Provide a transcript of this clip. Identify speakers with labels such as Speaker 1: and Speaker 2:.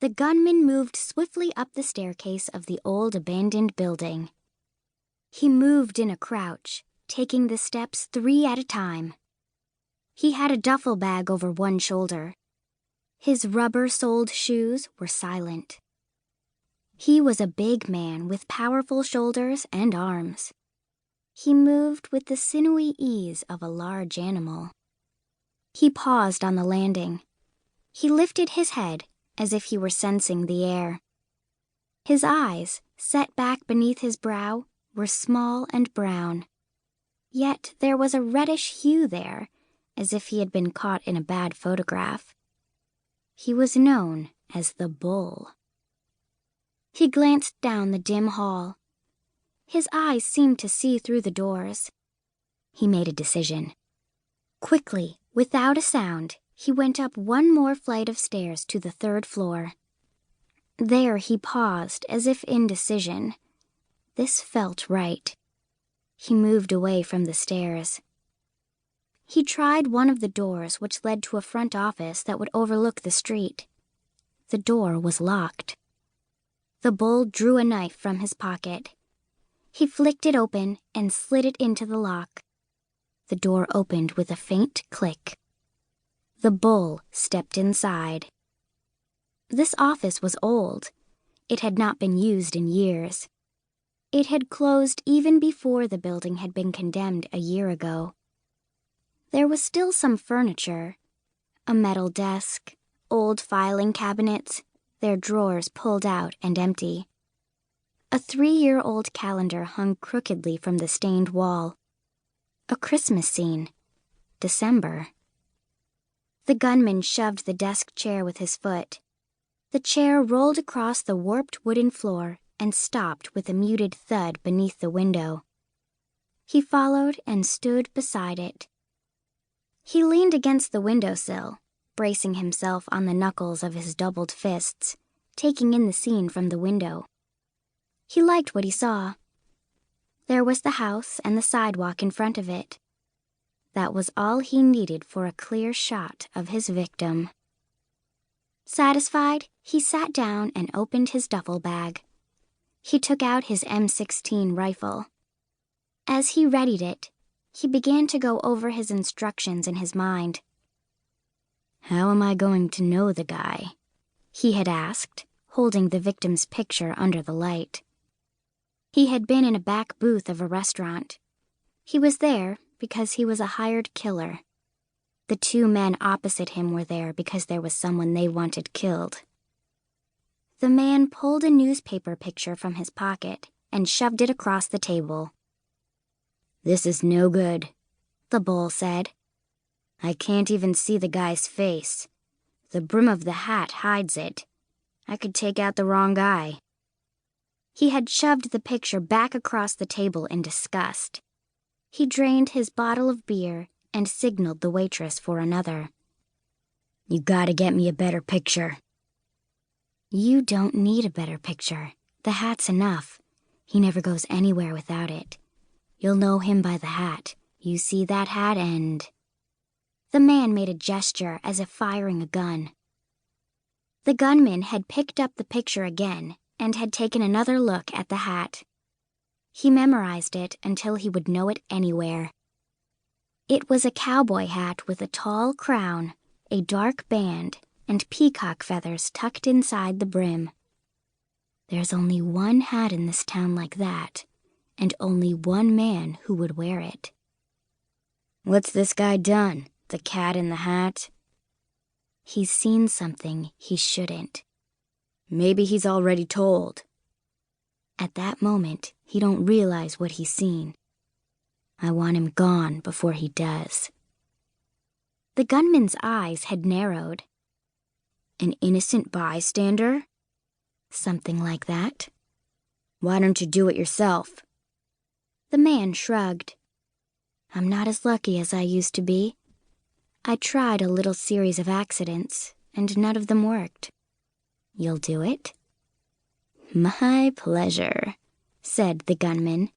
Speaker 1: The gunman moved swiftly up the staircase of the old abandoned building. He moved in a crouch, taking the steps 3 at a time. He had a duffel bag over one shoulder. His rubber-soled shoes were silent. He was a big man with powerful shoulders and arms. He moved with the sinewy ease of a large animal. He paused on the landing. He lifted his head as if he were sensing the air. His eyes, set back beneath his brow, were small and brown. Yet there was a reddish hue there, as if he had been caught in a bad photograph. He was known as the Bull. He glanced down the dim hall. His eyes seemed to see through the doors. He made a decision. Quickly, without a sound, he went up one more flight of stairs to the 3rd floor. There he paused, as if in decision. This felt right. He moved away from the stairs. He tried one of the doors which led to a front office that would overlook the street. The door was locked. The Bull drew a knife from his pocket. He flicked it open and slid it into the lock. The door opened with a faint click. The Bull stepped inside. This office was old. It had not been used in years. It had closed even before the building had been condemned a year ago. There was still some furniture, a metal desk, old filing cabinets, their drawers pulled out and empty. A 3-year-old calendar hung crookedly from the stained wall. A Christmas scene. December. The gunman shoved the desk chair with his foot. The chair rolled across the warped wooden floor and stopped with a muted thud beneath the window. He followed and stood beside it. He leaned against the windowsill, bracing himself on the knuckles of his doubled fists, taking in the scene from the window. He liked what he saw. There was the house and the sidewalk in front of it. That was all he needed for a clear shot of his victim. Satisfied, he sat down and opened his duffel bag. He took out his M16 rifle. As he readied it, he began to go over his instructions in his mind. "How am I going to know the guy?" he had asked, holding the victim's picture under the light. He had been in a back booth of a restaurant. He was there because he was a hired killer. The 2 men opposite him were there because there was someone they wanted killed. The man pulled a newspaper picture from his pocket and shoved it across the table. "This is no good," the Bull said. "I can't even see the guy's face. The brim of the hat hides it. I could take out the wrong guy." He had shoved the picture back across the table in disgust. He drained his bottle of beer and signaled the waitress for another. "You gotta get me a better picture." "You don't need a better picture. The hat's enough. He never goes anywhere without it. You'll know him by the hat. You see that hat and..." The man made a gesture as if firing a gun. The gunman had picked up the picture again and had taken another look at the hat. He memorized it until he would know it anywhere. It was a cowboy hat with a tall crown, a dark band, and peacock feathers tucked inside the brim. There's only one hat in this town like that, and only one man who would wear it. "What's this guy done? The cat in the hat?" "He's seen something he shouldn't." "Maybe he's already told." "At that moment, he don't realize what he's seen. I want him gone before he does." The gunman's eyes had narrowed. "An innocent bystander?" "Something like that." "Why don't you do it yourself?" The man shrugged. "I'm not as lucky as I used to be. I tried a little series of accidents, and none of them worked." "You'll do it?" "My pleasure," said the gunman.